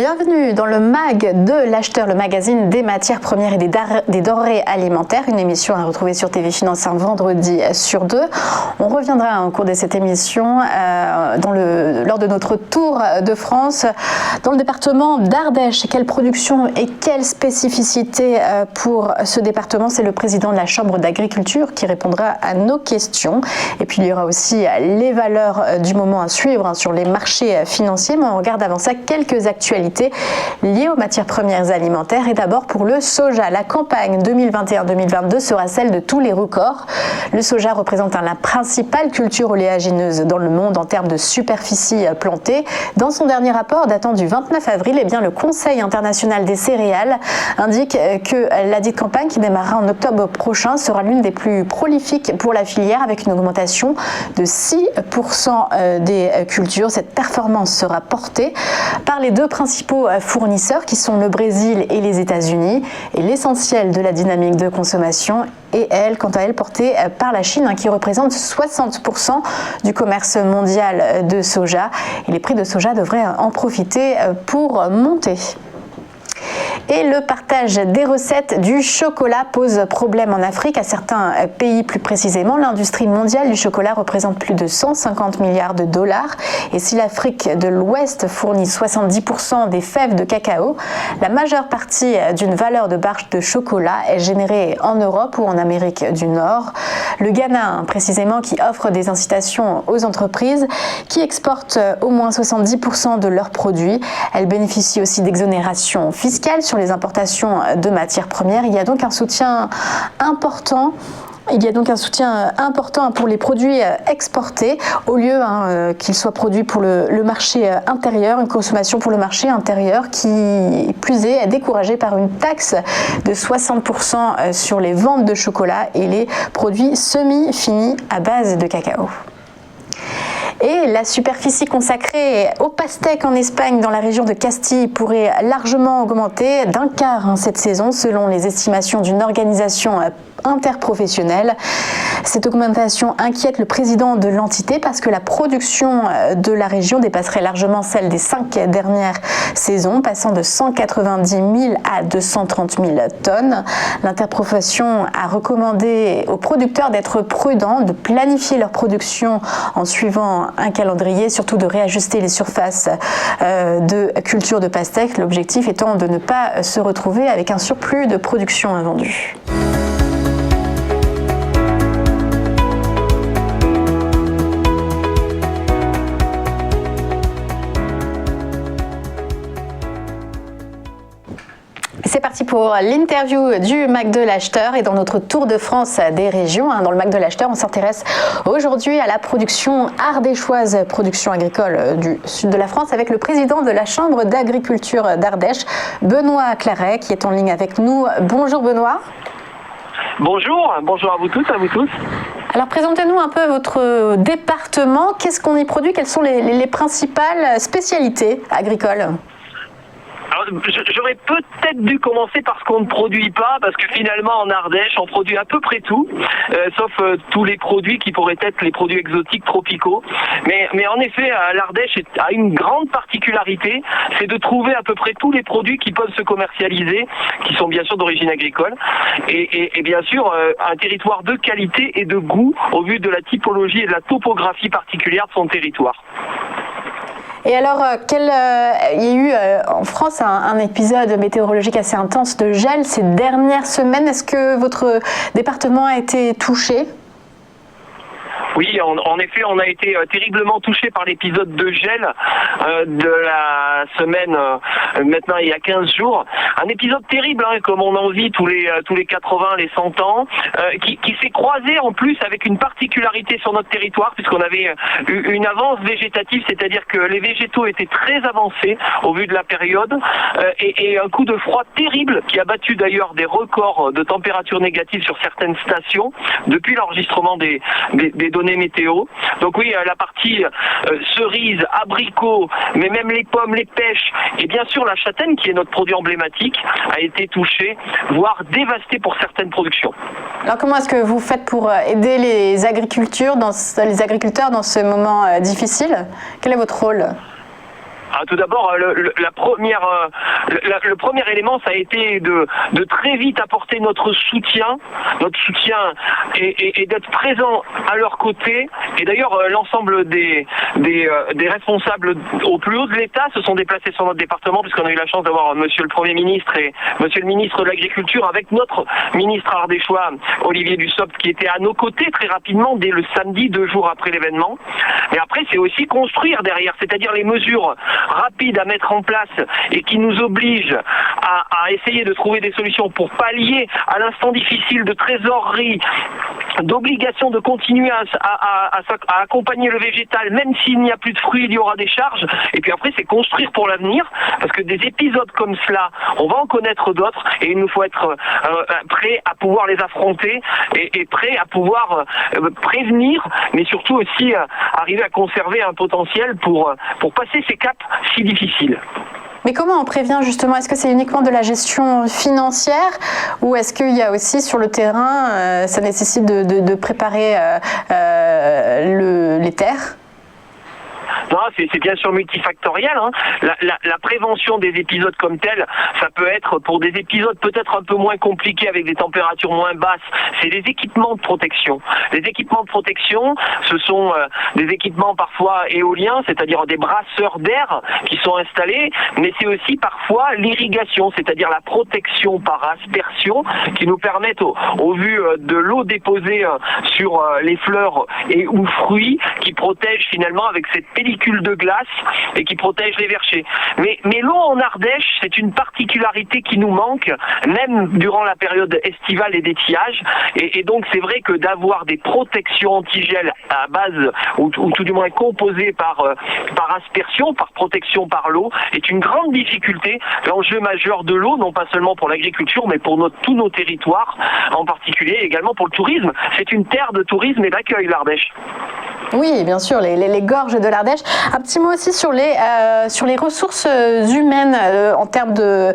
Bienvenue dans le MAG de l'Acheteur, le magazine des matières premières et des denrées alimentaires, une émission à retrouver sur TV Finance un vendredi sur deux. On reviendra au cours de cette émission lors de notre tour de France dans le département d'Ardèche. Quelle production et quelle spécificité pour ce département? C'est le président de la Chambre d'agriculture qui répondra à nos questions. Et puis il y aura aussi les valeurs du moment à suivre sur les marchés financiers. Mais on regarde avant ça quelques actualités liées aux matières premières alimentaires. Et d'abord pour le soja. La campagne 2021-2022 sera celle de tous les records. Le soja représente la principale culture oléagineuse dans le monde en termes de superficie plantée. Dans son dernier rapport datant du 29 avril, le Conseil international des céréales indique que la dite campagne qui démarrera en octobre prochain sera l'une des plus prolifiques pour la filière avec une augmentation de 6% des cultures. Cette performance sera portée par les deux principaux fournisseurs qui sont le Brésil et les États-Unis, et l'essentiel de la dynamique de consommation est quant à elle portée par la Chine qui représente 60% du commerce mondial de soja, et les prix de soja devraient en profiter pour monter. Et le partage des recettes du chocolat pose problème en Afrique. À certains pays plus précisément, l'industrie mondiale du chocolat représente plus de 150 milliards de dollars. Et si l'Afrique de l'Ouest fournit 70% des fèves de cacao, la majeure partie d'une valeur de barre de chocolat est générée en Europe ou en Amérique du Nord. Le Ghana, précisément, qui offre des incitations aux entreprises qui exportent au moins 70% de leurs produits. Elle bénéficie aussi d'exonérations fiscales sur les importations de matières premières. Il y a donc un soutien important pour les produits exportés au lieu qu'ils soient produits pour le marché intérieur, une consommation pour le marché intérieur qui, plus est découragée par une taxe de 60% sur les ventes de chocolat et les produits semi-finis à base de cacao. Et la superficie consacrée aux pastèques en Espagne, dans la région de Castille, pourrait largement augmenter d'un quart cette saison, selon les estimations d'une organisation interprofessionnelle. Cette augmentation inquiète le président de l'entité parce que la production de la région dépasserait largement celle des 5 dernières saisons, passant de 190 000 à 230 000 tonnes. L'interprofession a recommandé aux producteurs d'être prudents, de planifier leur production en suivant un calendrier, surtout de réajuster les surfaces de culture de pastèques, l'objectif étant de ne pas se retrouver avec un surplus de production invendue. C'est parti pour l'interview du MAG de l'Acheteur et dans notre tour de France des régions. Dans le MAG de l'Acheteur, on s'intéresse aujourd'hui à la production ardéchoise, production agricole du sud de la France, avec le président de la Chambre d'agriculture d'Ardèche, Benoît Claret, qui est en ligne avec nous. Bonjour Benoît. Bonjour à vous toutes, à vous tous. Alors présentez-nous un peu votre département. Qu'est-ce qu'on y produit? Quelles sont les principales spécialités agricoles? Alors, j'aurais peut-être dû commencer par ce qu'on ne produit pas, parce que finalement en Ardèche on produit à peu près tout, sauf tous les produits qui pourraient être les produits exotiques tropicaux. Mais en effet, l'Ardèche a une grande particularité, c'est de trouver à peu près tous les produits qui peuvent se commercialiser, qui sont bien sûr d'origine agricole, et bien sûr un territoire de qualité et de goût au vu de la typologie et de la topographie particulière de son territoire. Et alors, il y a eu en France un épisode météorologique assez intense de gel ces dernières semaines. Est-ce que votre département a été touché ? Oui, en effet, on a été terriblement touché par l'épisode de gel de la semaine, maintenant il y a 15 jours. Un épisode terrible, comme on en vit tous les 80, les 100 ans, qui s'est croisé en plus avec une particularité sur notre territoire, puisqu'on avait une avance végétative, c'est-à-dire que les végétaux étaient très avancés au vu de la période, et un coup de froid terrible qui a battu d'ailleurs des records de température négative sur certaines stations depuis l'enregistrement des données météo. Donc oui, la partie cerise, abricot, mais même les pommes, les pêches et bien sûr la châtaigne qui est notre produit emblématique a été touchée, voire dévastée pour certaines productions. Alors comment est-ce que vous faites pour aider les agriculteurs dans ce moment difficile? Quel est votre rôle ? Tout d'abord, le premier élément, ça a été de très vite apporter notre soutien et d'être présent à leur côté. Et d'ailleurs, l'ensemble des responsables au plus haut de l'État se sont déplacés sur notre département, puisqu'on a eu la chance d'avoir Monsieur le Premier ministre et Monsieur le ministre de l'Agriculture avec notre ministre ardéchois, Olivier Dussopt, qui était à nos côtés très rapidement dès le samedi, 2 jours après l'événement. Mais après, c'est aussi construire derrière, c'est-à-dire les mesures rapides à mettre en place et qui nous obligent à essayer de trouver des solutions pour pallier à l'instant difficile de trésorerie, d'obligation de continuer à accompagner le végétal, même s'il n'y a plus de fruits, il y aura des charges. Et puis après, c'est construire pour l'avenir, parce que des épisodes comme cela, on va en connaître d'autres, et il nous faut être prêt à pouvoir les affronter et prêt à pouvoir prévenir, mais surtout aussi arriver à conserver un potentiel pour passer ces caps si difficiles. Mais comment on prévient justement? Est-ce que c'est uniquement de la gestion financière ou est-ce qu'il y a aussi sur le terrain, ça nécessite de préparer les terres? Non, c'est bien sûr multifactoriel. Hein. La prévention des épisodes comme tels, ça peut être pour des épisodes peut-être un peu moins compliqués avec des températures moins basses, c'est les équipements de protection. Les équipements de protection, ce sont des équipements parfois éoliens, c'est-à-dire des brasseurs d'air qui sont installés, mais c'est aussi parfois l'irrigation, c'est-à-dire la protection par aspersion qui nous permettent, au vu de l'eau déposée sur les fleurs et ou fruits, qui protègent finalement avec cette pellicule de glace et qui protège les vergers. Mais l'eau en Ardèche, c'est une particularité qui nous manque, même durant la période estivale et d'étiage. Et donc c'est vrai que d'avoir des protections antigel à base, ou tout du moins composées par aspersion, par protection par l'eau, est une grande difficulté. L'enjeu majeur de l'eau, non pas seulement pour l'agriculture, mais pour tous nos territoires, en particulier également pour le tourisme. C'est une terre de tourisme et d'accueil, l'Ardèche. Oui, bien sûr, les gorges de l'Ardèche. Un petit mot aussi sur les ressources humaines en termes de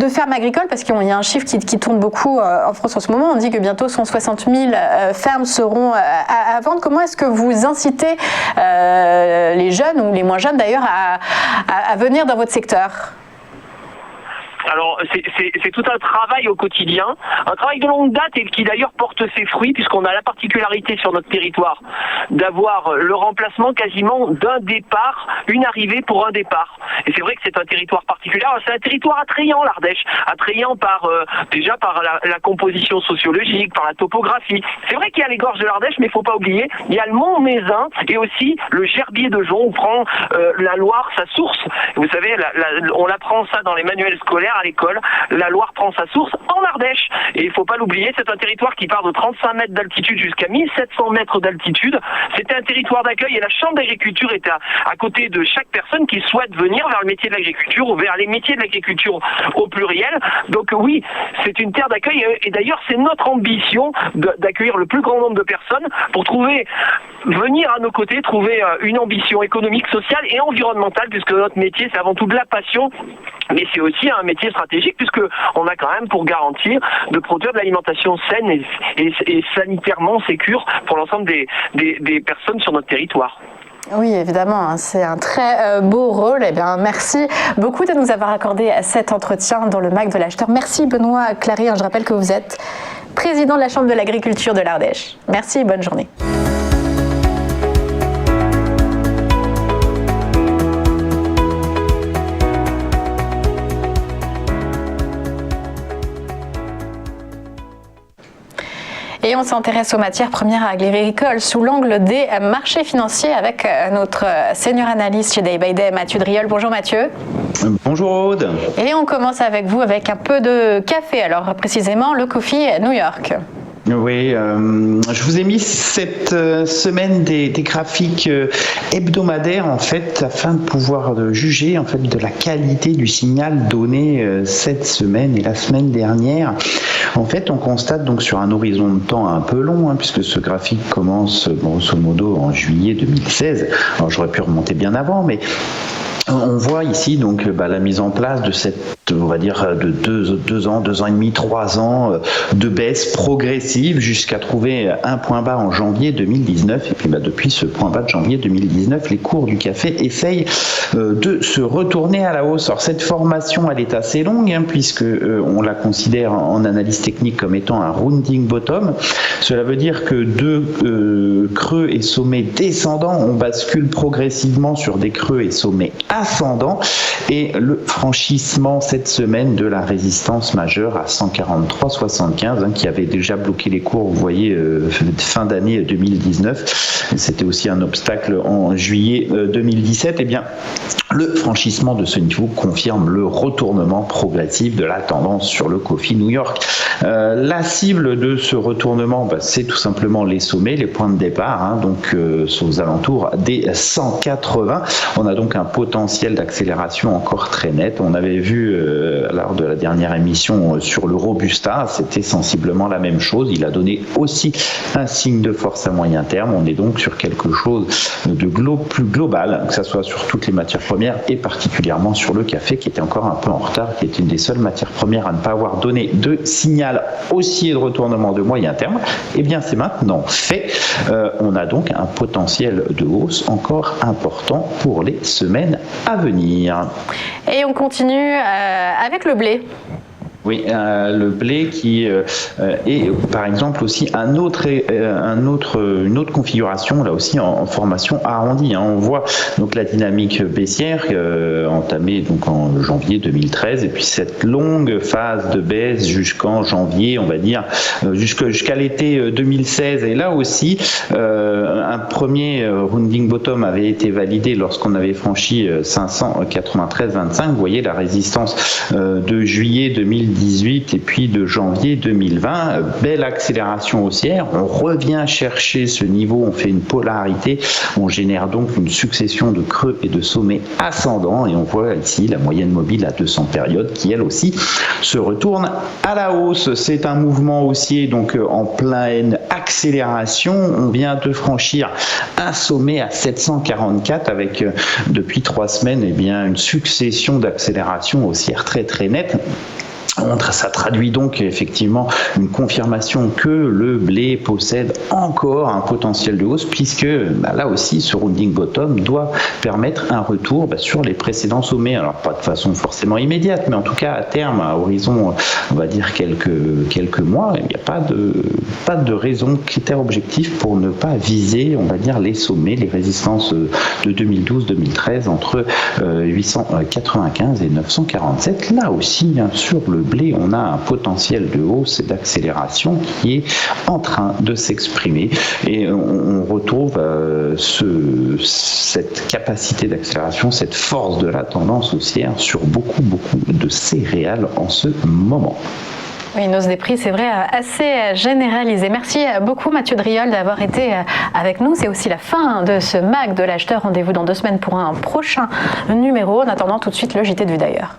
fermes agricoles, parce qu'il y a un chiffre qui tourne beaucoup en France en ce moment. On dit que bientôt 160 000 fermes seront à vendre. Comment est-ce que vous incitez les jeunes, ou les moins jeunes d'ailleurs, à venir dans votre secteur ? Alors, c'est tout un travail au quotidien, un travail de longue date et qui d'ailleurs porte ses fruits, puisqu'on a la particularité sur notre territoire d'avoir le remplacement quasiment d'un départ, une arrivée pour un départ. Et c'est vrai que c'est un territoire particulier. Alors, c'est un territoire attrayant, l'Ardèche, attrayant déjà par la composition sociologique, par la topographie. C'est vrai qu'il y a les gorges de l'Ardèche, mais il ne faut pas oublier, il y a le Mont Mézin et aussi le Gerbier de Jonc, où prend la Loire sa source. Vous savez, on apprend ça dans les manuels scolaires à l'école, la Loire prend sa source en Ardèche. Et il ne faut pas l'oublier, c'est un territoire qui part de 35 mètres d'altitude jusqu'à 1700 mètres d'altitude. C'était un territoire d'accueil et la Chambre d'agriculture est à côté de chaque personne qui souhaite venir vers le métier de l'agriculture ou vers les métiers de l'agriculture au pluriel. Donc oui, c'est une terre d'accueil et d'ailleurs c'est notre ambition d'accueillir le plus grand nombre de personnes pour venir à nos côtés, trouver une ambition économique, sociale et environnementale, puisque notre métier c'est avant tout de la passion, mais c'est aussi un métier stratégique, puisque on a quand même pour garantir de produire de l'alimentation saine et sanitairement sécure pour l'ensemble des personnes sur notre territoire. Oui, évidemment, c'est un très beau rôle. Eh bien, merci beaucoup de nous avoir accordé cet entretien dans le MAC de l'Acheteur. Merci Benoît Clary, je rappelle que vous êtes président de la Chambre de l'agriculture de l'Ardèche. Merci et bonne journée. Et on s'intéresse aux matières premières agricoles sous l'angle des marchés financiers avec notre senior analyste chez Day by Day, Mathieu Driol. Bonjour Mathieu. Bonjour Aude. Et on commence avec vous avec un peu de café, alors précisément le Coffee New York. Oui, je vous ai mis cette semaine des graphiques hebdomadaires en fait afin de pouvoir juger en fait de la qualité du signal donné cette semaine et la semaine dernière. En fait, on constate donc sur un horizon de temps un peu long, puisque ce graphique commence grosso modo en juillet 2016. Alors j'aurais pu remonter bien avant, mais On voit ici donc la mise en place de cette, on va dire, de 2 ans et demi, 3 ans de baisse progressive jusqu'à trouver un point bas en janvier 2019. Et puis depuis ce point bas de janvier 2019, les cours du café essayent de se retourner à la hausse. Alors cette formation, elle est assez longue puisque on la considère en analyse technique comme étant un rounding bottom. Cela veut dire que 2 creux et sommets descendants, on bascule progressivement sur des creux et sommets ascendants, et le franchissement cette semaine de la résistance majeure à 143,75 qui avait déjà bloqué les cours, vous voyez, fin d'année 2019. C'était aussi un obstacle en juillet 2017. Eh bien, le franchissement de ce niveau confirme le retournement progressif de la tendance sur le Coffee New York. La cible de ce retournement, c'est tout simplement les sommets, les points de départ, donc aux alentours des 180. On a donc un potentiel d'accélération encore très net. On avait vu lors de la dernière émission sur le Robusta, c'était sensiblement la même chose. Il a donné aussi un signe de force à moyen terme. On est donc sur quelque chose de plus global, que ce soit sur toutes les matières premières et particulièrement sur le café qui était encore un peu en retard, qui est une des seules matières premières à ne pas avoir donné de signal haussier de retournement de moyen terme. Eh bien, c'est maintenant fait. On a donc un potentiel de hausse encore important pour les semaines à venir. Et on continue avec le blé. Oui, le blé qui est par exemple aussi une autre configuration, là aussi en formation arrondie. On voit donc la dynamique baissière entamée donc en janvier 2013 et puis cette longue phase de baisse jusqu'en janvier, on va dire, jusqu'à l'été 2016. Et là aussi, un premier rounding bottom avait été validé lorsqu'on avait franchi 593,25. Vous voyez la résistance de juillet 2018 et puis de janvier 2020, belle accélération haussière, on revient chercher ce niveau, on fait une polarité, on génère donc une succession de creux et de sommets ascendants et on voit ici la moyenne mobile à 200 périodes qui elle aussi se retourne à la hausse. C'est un mouvement haussier donc en pleine accélération, on vient de franchir un sommet à 744 avec depuis 3 semaines une succession d'accélérations haussières très très nettes. Ça traduit donc effectivement une confirmation que le blé possède encore un potentiel de hausse puisque là aussi ce rounding bottom doit permettre un retour sur les précédents sommets. Alors pas de façon forcément immédiate, mais en tout cas à terme, à horizon on va dire quelques mois, il n'y a pas de raison, critère objectif pour ne pas viser on va dire les sommets, les résistances de 2012-2013 entre 895 et 947. Là aussi sur le blé, on a un potentiel de hausse et d'accélération qui est en train de s'exprimer et on retrouve cette capacité d'accélération, cette force de la tendance haussière sur beaucoup de céréales en ce moment. Oui, une hausse des prix, c'est vrai, assez généralisée. Merci beaucoup Mathieu Driol d'avoir été avec nous. C'est aussi la fin de ce MAG de l'acheteur. Rendez-vous dans 2 semaines pour un prochain numéro. En attendant, tout de suite, le JT de Vue d'ailleurs.